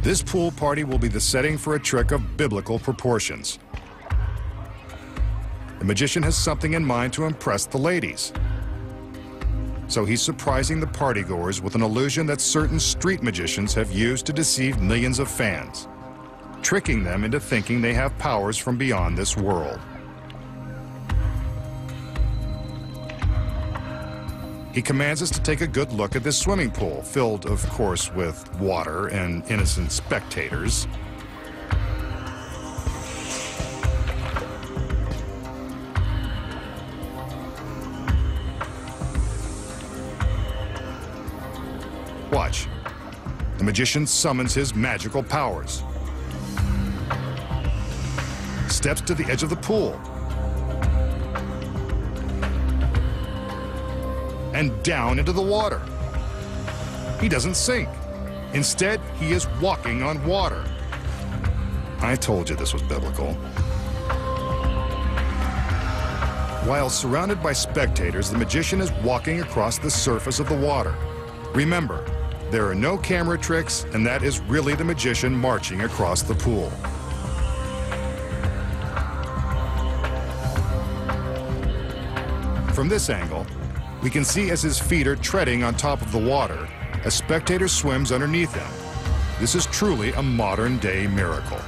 This pool party will be the setting for a trick of biblical proportions. The magician has something in mind to impress the ladies. So he's surprising the partygoers with an illusion that certain street magicians have used to deceive millions of fans, tricking them into thinking they have powers from beyond this world. He commands us to take a good look at this swimming pool, filled, of course, with water and innocent spectators. Watch. The magician summons his magical powers. Steps to the edge of the pool. And down into the water. He doesn't sink. Instead, he is walking on water. I told you this was biblical. While surrounded by spectators, the magician is walking across the surface of the water. Remember, there are no camera tricks, and that is really the magician marching across the pool. From this angle, we can see as his feet are treading on top of the water, a spectator swims underneath him. This is truly a modern-day miracle.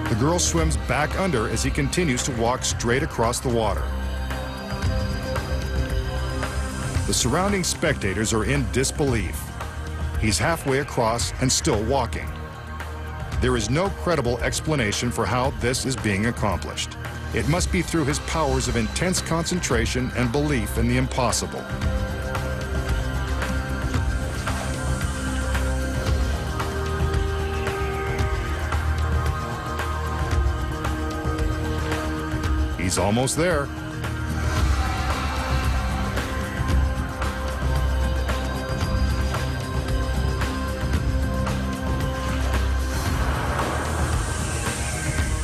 The girl swims back under as he continues to walk straight across the water. The surrounding spectators are in disbelief. He's halfway across and still walking. There is no credible explanation for how this is being accomplished. It must be through his powers of intense concentration and belief in the impossible. He's almost there.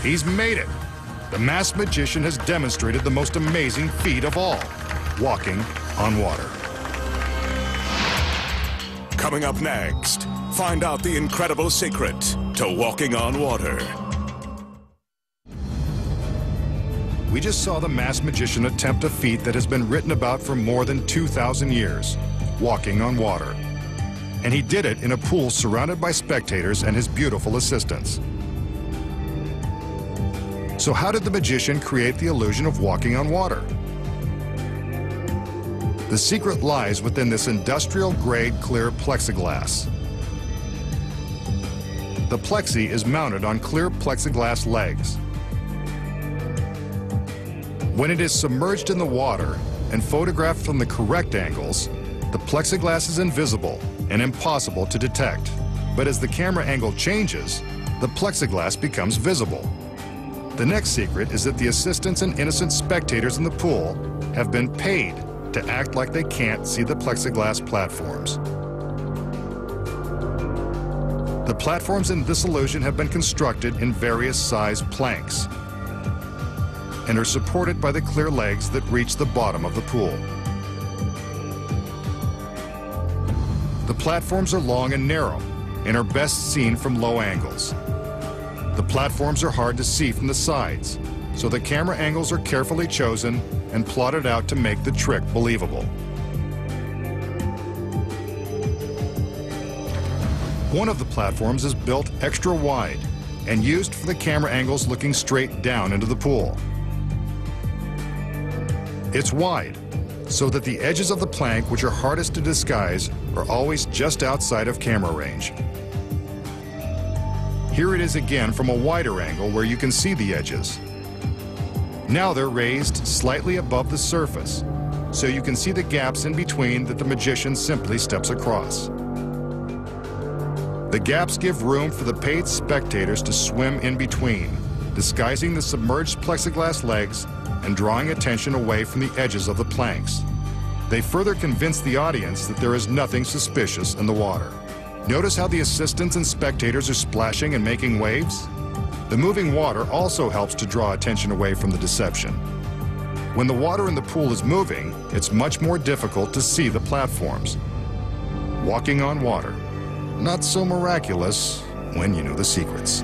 He's made it. The masked magician has demonstrated the most amazing feat of all, walking on water. Coming up next, find out the incredible secret to walking on water. We just saw the masked magician attempt a feat that has been written about for more than 2,000 years, walking on water. And he did it in a pool surrounded by spectators and his beautiful assistants. So how did the magician create the illusion of walking on water? The secret lies within this industrial-grade clear plexiglass. The plexi is mounted on clear plexiglass legs. When it is submerged in the water and photographed from the correct angles, the plexiglass is invisible and impossible to detect. But as the camera angle changes, the plexiglass becomes visible. The next secret is that the assistants and innocent spectators in the pool have been paid to act like they can't see the plexiglass platforms. The platforms in this illusion have been constructed in various size planks and are supported by the clear legs that reach the bottom of the pool. The platforms are long and narrow and are best seen from low angles. The platforms are hard to see from the sides, so the camera angles are carefully chosen and plotted out to make the trick believable. One of the platforms is built extra wide and used for the camera angles looking straight down into the pool. It's wide, so that the edges of the plank, which are hardest to disguise, are always just outside of camera range. Here it is again from a wider angle where you can see the edges. Now they're raised slightly above the surface, so you can see the gaps in between that the magician simply steps across. The gaps give room for the paid spectators to swim in between, disguising the submerged plexiglass legs and drawing attention away from the edges of the planks. They further convince the audience that there is nothing suspicious in the water. Notice how the assistants and spectators are splashing and making waves? The moving water also helps to draw attention away from the deception. When the water in the pool is moving, it's much more difficult to see the platforms. Walking on water, not so miraculous when you know the secrets.